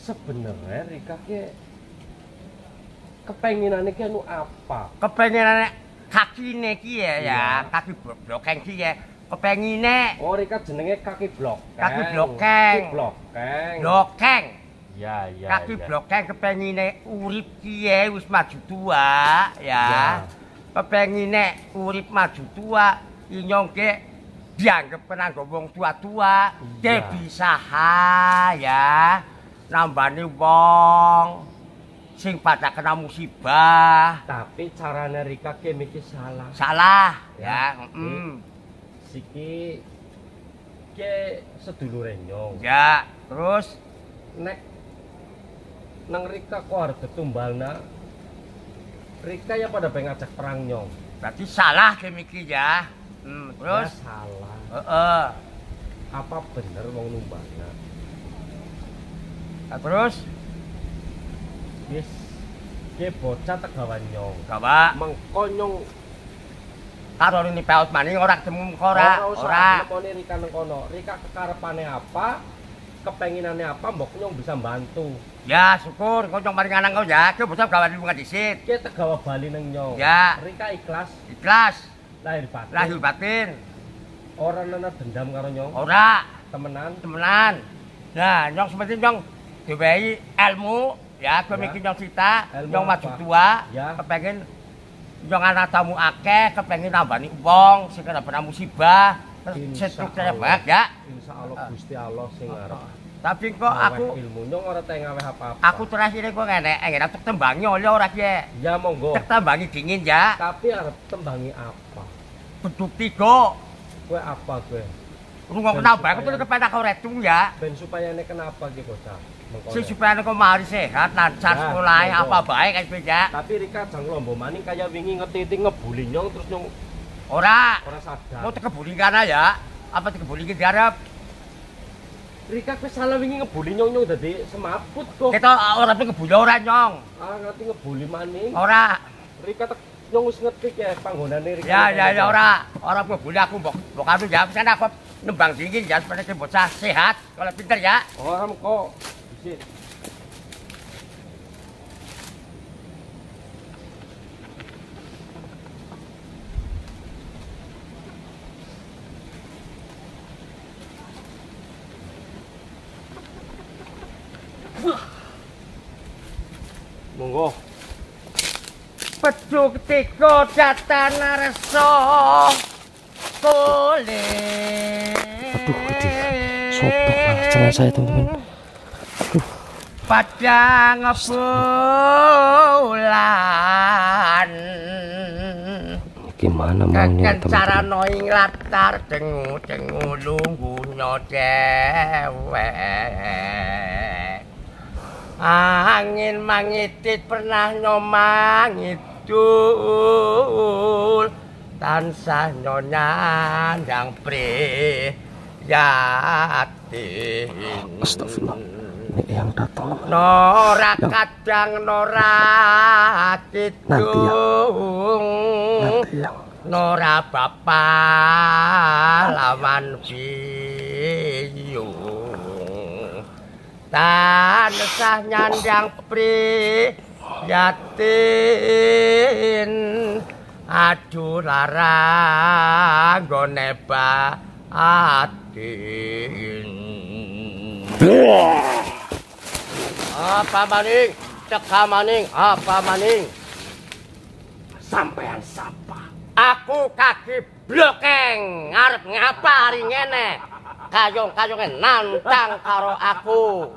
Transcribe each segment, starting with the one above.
sebenarnya Rika ki kepenginane ki anu apa? Kepenginane kakine ki ya, kaki blokeng ki ya. Kepengine. Oh, Rika jenenge kaki blokeng. Kaki blokeng. Blokeng. Blokeng. Ya, ya. Kaki blokeng kepengine urip ki ya wis maju tua ya. Kepengine urip maju tua inyong ke dianggap penanggo wong tua-tua, dia bisa ya nambani wong sing pada kena musibah. Tapi carane Rika ki mikir salah. Salah ya. Siki ke sedulure nyong. Ya, terus nek nang Rika kok arep ditumbalna. Rika ya pada pengen ngajak perang nyong. berarti salah ke mikir ya. Terus ya, salah. Apa bener wong numbalna? Terus wis ke bocah tegawan nyong. Gawa Mengko nyong karo ini paut maning ora ketemu ora. Ora Rika nang kono. Rika kekarepane apa? Kepenginannya apa? Mbok nyong bisa bantu. Ya syukur kau nyong paring anang kau ya. Kau bocah gawa bunga disit. Ki tegawa bali nang nyong. Ya. Rika ikhlas. Ikhlas. Lahir batin. Lahir batin. Ora ana dendam karo nyong. Ora. Temenan. Nah, nyong seperti nyong diwehi ilmu ya, gue mikir nyong cita, nyong maju tua, kepengen nyong anak tamu akeh, kepengen nambani wong sing kena musibah, strukturnya baik ya. Insyaallah Gusti Allah sing ngarep. Tapi kok aku ilmu nyong ora tau ngaweh apa-apa. Aku terakhir kok enak untuk tembangi oleh ora ki. Ya monggo. Tembangi dingin ya. Tapi arep tembangi apa? Beduk 3. Kowe apa kowe? Rungok nambah aku tuh kepenak kau retung ya. Ben supaya ini kenapa gitu bocah? Si supaya kau mari sehat, lancar sekolah apa baik kan beda. Tapi Rika jang lombo maning kayak wingi ngetiti ngebuli nyong terus nyong ora sadar. Mau tekebuli kana ya? Apa tekebuli ki diarep? Rika wis salah wingi ngebuli nyong dadi semaput kok. Kita ora ngebuli ora nyong. Ngerti ngebuli maning. Ora. Rika nyong wis ngerti ya panggonane Rika. Ya ora ngebuli aku mbok anu ya pisan aku nembang dingin ya supaya bocah sehat, kalau pinter ya. Ora kok. Bisa. Monggo. Beduk 3 datana resa kole. Aduh, sopo jangan saya teman-teman. Padang bulan gimana maunya cara noing latar dengu lunggunya cewek angin mangitit pernah nyomangidul tansah nyonyandang priyatin. Astagfirullah, ini yang datang Nora kadang Nora kidung Nora bapak lawan biyung tansah nyandang priyatin aduh larang gone batin. Apa maning? Teka maning, apa maning? Sampean sapa? Aku kaki blokeng, ngarep ngapa hari ngene? Kayong-kayonge nantang karo aku.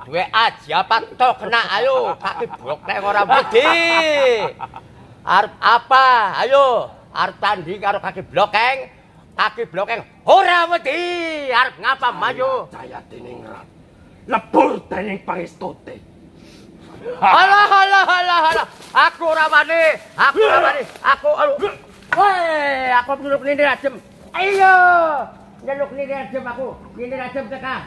Duwe aja apa to kena ayo, kaki blokeng ora budi. Arep apa? Ayo, arep tanding karo kaki blokeng. Kaki blokeng ora wedi. Arep ngapa maju? Jaya diningrat. Lebur dening pangestuti. Alah. Aku ora wani. Aku weh, aku nyeluk nini ajem. Ayo. Nyeluk nini ajem aku. Nini ajem teka.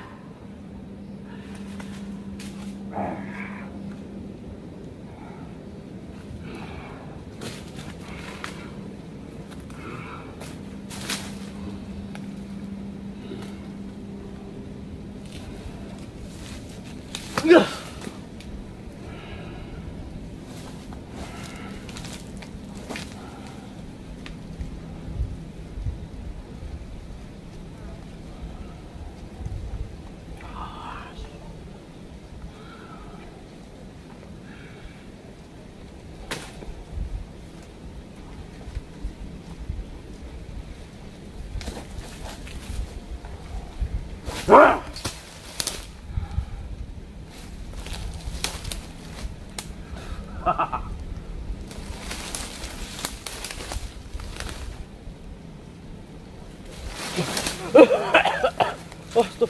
Oh, stop.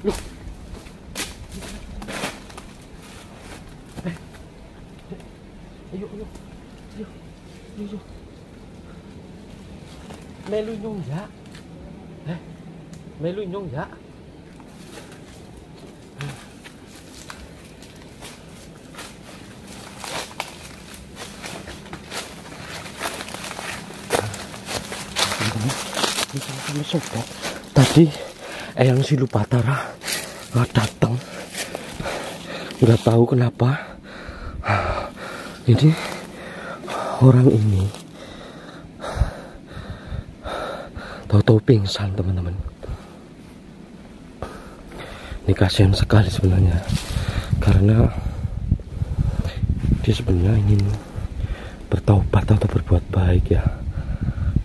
Loh. Ayo. Melu nyong ya. Melu nyong ya. Sama sobat tadi Eyang Silupatara datang, nggak tahu kenapa ini orang ini tahu-tahu pingsan teman-teman. Ini kasihan sekali sebenarnya karena dia sebenarnya ingin bertaubat atau berbuat baik ya,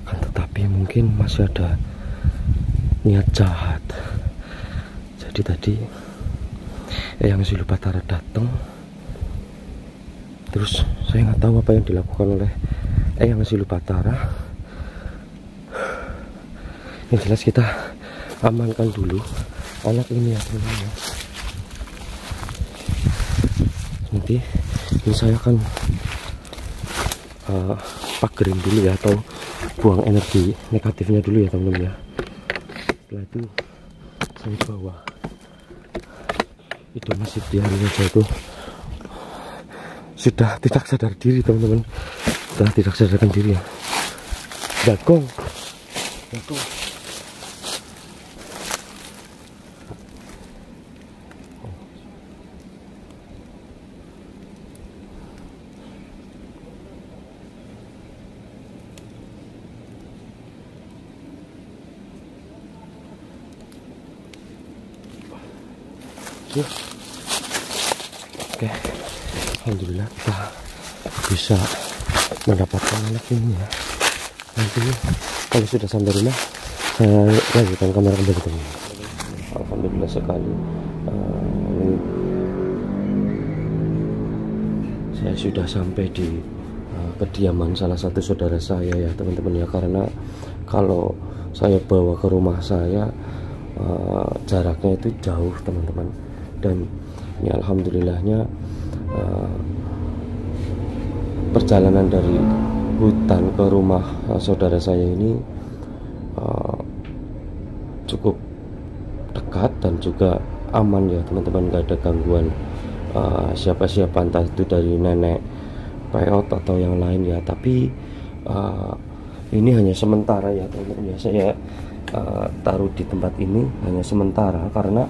tetapi mungkin masih ada niat jahat. Jadi tadi Eyang Silupatara datang, terus saya nggak tahu apa yang dilakukan oleh Eyang Silupatara. Yang jelas kita amankan dulu anak ini ya teman-teman. Nanti ini saya akan pagerin dulu ya, atau buang energi negatifnya dulu ya teman-teman ya. Setelah itu saya bawa itu masih di hari saja itu sudah tidak sadar diri teman-teman, sudah tidak sadarkan diri ya. Jagong. Oke, alhamdulillah kita bisa mendapatkan anak ini ya. Nanti kalau sudah sampai rumah saya lanjutkan kamera kembali teman. Alhamdulillah sekali, ini saya sudah sampai di kediaman salah satu saudara saya ya teman-teman ya. Karena kalau saya bawa ke rumah saya jaraknya itu jauh teman-teman, dan ini alhamdulillahnya perjalanan dari hutan ke rumah saudara saya ini cukup dekat dan juga aman ya teman-teman, gak ada gangguan siapa-siapa, entah itu dari nenek peot atau yang lain ya. Tapi ini hanya sementara ya teman-teman ya, saya taruh di tempat ini hanya sementara karena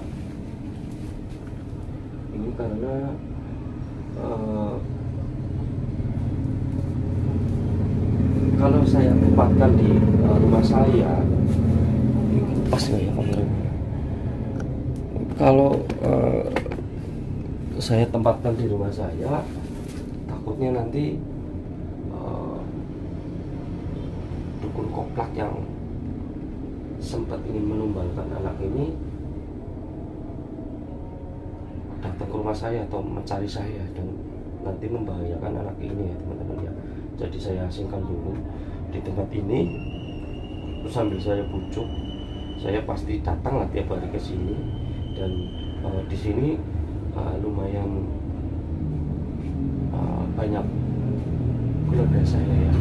kalau saya tempatkan di rumah saya, pas nggak ya kameranya? Kalau saya tempatkan di rumah saya, takutnya nanti dukun koplak yang sempat ingin menumbalkan anak ini datang ke rumah saya atau mencari saya dan nanti membahayakan anak ini ya teman-teman ya. Jadi saya asingkan dulu di tempat ini, terus sambil saya bujuk, saya pasti datang lah tiap hari ke sini. Dan di sini lumayan banyak keluarga saya ya.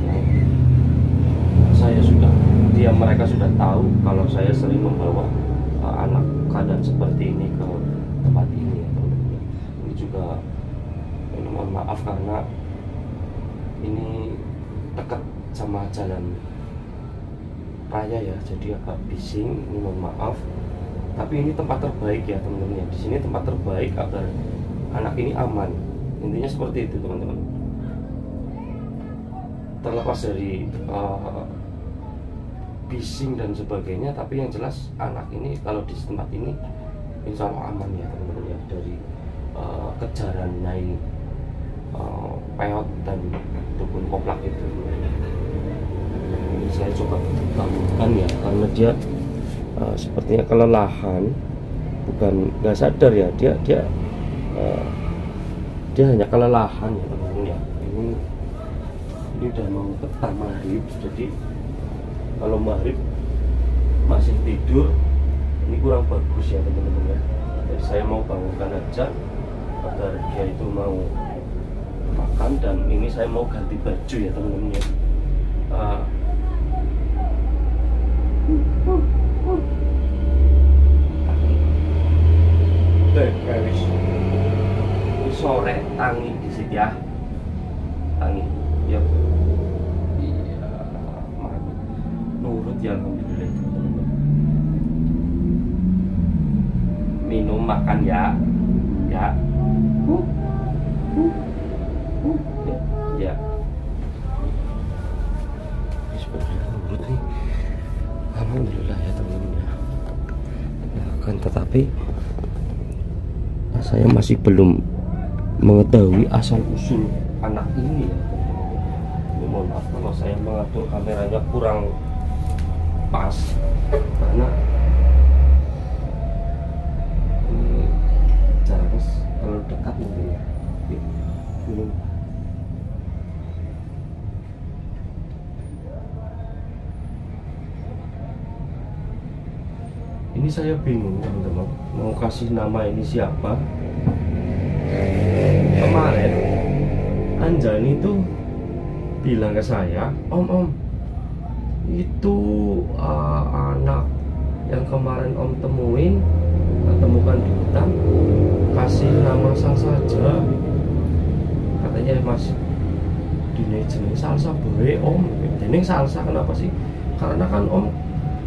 Saya sudah, mereka sudah tahu kalau saya sering membawa anak keadaan seperti ini ke tempat ini ya teman-teman. Ini juga mohon maaf karena ini dekat sama jalan raya ya, jadi agak bising, ini mohon maaf. Tapi ini tempat terbaik ya teman-teman ya. Di sini tempat terbaik agar anak ini aman. Intinya seperti itu teman-teman. Terlepas dari bising dan sebagainya, tapi yang jelas anak ini kalau di tempat ini insya Allah aman ya teman-teman ya, dari kejaran Nyai Peot dan dukun koplak itu. Ini saya coba bangunkan ya, karena dia sepertinya kelelahan, bukan nggak sadar ya, dia hanya kelelahan ya teman-teman ya. Ini udah mau petang maghrib, jadi kalau maghrib masih tidur ini kurang bagus ya teman-teman ya. Jadi saya mau bangunkan aja agar dia itu mau makan, dan ini saya mau ganti baju ya teman-teman ya. Guys, ini sore tangi di situ ya, tangi ya. Iya, nurut ya alhamdulillah teman-teman. Minum makan ya, ya. Ya. Ini sebenarnya nurut nih. Alhamdulillah ya teman-teman ya. Akan tetapi saya masih belum mengetahui asal usul anak ini ya. Ini mohon maaf kalau saya mengatur kameranya kurang pas, karena ini jaraknya terlalu dekat mungkin ya. Belum. Ini saya bingung teman-teman, mau kasih nama ini siapa. Kemarin Anjani tuh bilang ke saya, Om itu anak yang kemarin Om temukan di hutan, kasih nama Sal saja. Katanya Mas dine jeneng Salsa boleh Om. Jeneng Salsa kenapa sih? Karena kan Om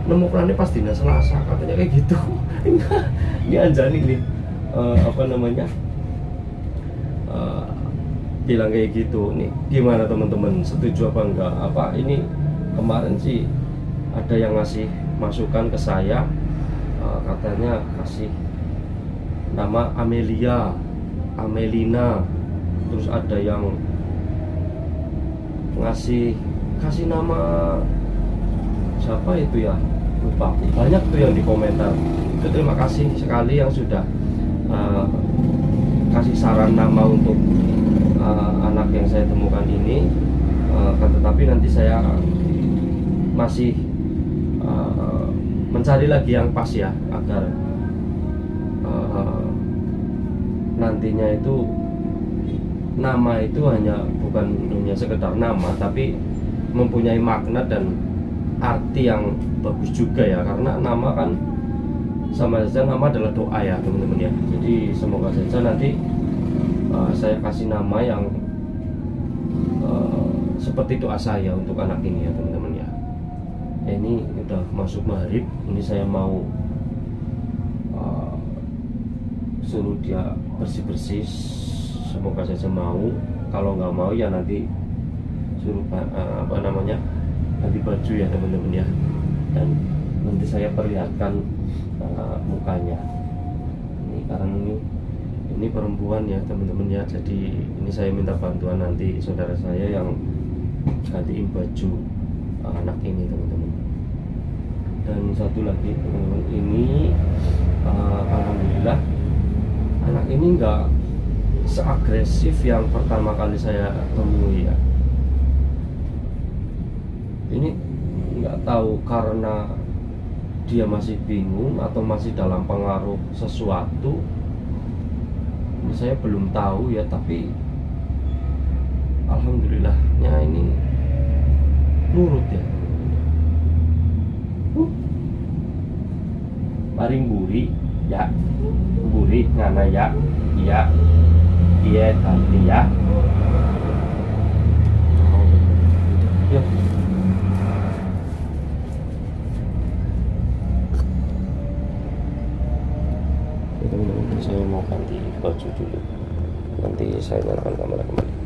nemukannya pas dina Selasa, katanya kayak gitu. Ini Anjani nih bilang kayak gitu. Nih gimana teman-teman, setuju apa enggak? Apa ini kemarin sih ada yang ngasih masukan ke saya, katanya kasih nama Amelia, Amelina, terus ada yang kasih nama siapa itu ya, lupa. Banyak tuh yang di komentar. Itu terima kasih sekali yang sudah kasih saran nama untuk anak yang saya temukan ini. Tetapi nanti saya masih mencari lagi yang pas ya, agar nantinya itu nama itu bukan hanya sekedar nama, tapi mempunyai makna dan arti yang bagus juga ya. Karena nama kan sama saja, nama adalah doa ya teman-teman ya. Jadi semoga saja nanti saya kasih nama yang seperti doa saya untuk anak ini ya teman-teman ya. Ini udah masuk maghrib, ini saya mau suruh dia bersih-bersih, semoga saja mau. Kalau nggak mau ya nanti suruh ganti baju ya teman-teman ya, dan nanti saya perlihatkan mukanya. Ini karena ini perempuan ya teman-teman ya, jadi ini saya minta bantuan nanti saudara saya yang gantiin baju anak ini teman-teman. Dan satu lagi teman-teman, ini alhamdulillah anak ini nggak seagresif yang pertama kali saya temui ya. Ini nggak tahu karena dia masih bingung atau masih dalam pengaruh sesuatu, ini saya belum tahu ya. Tapi alhamdulillahnya ini nurut ya. Maring buri ya, buri ngana ya, iya iya ganti ya. Yuk. teman-teman, saya mau ganti baju dulu, nanti saya nyalakan kamera kembali.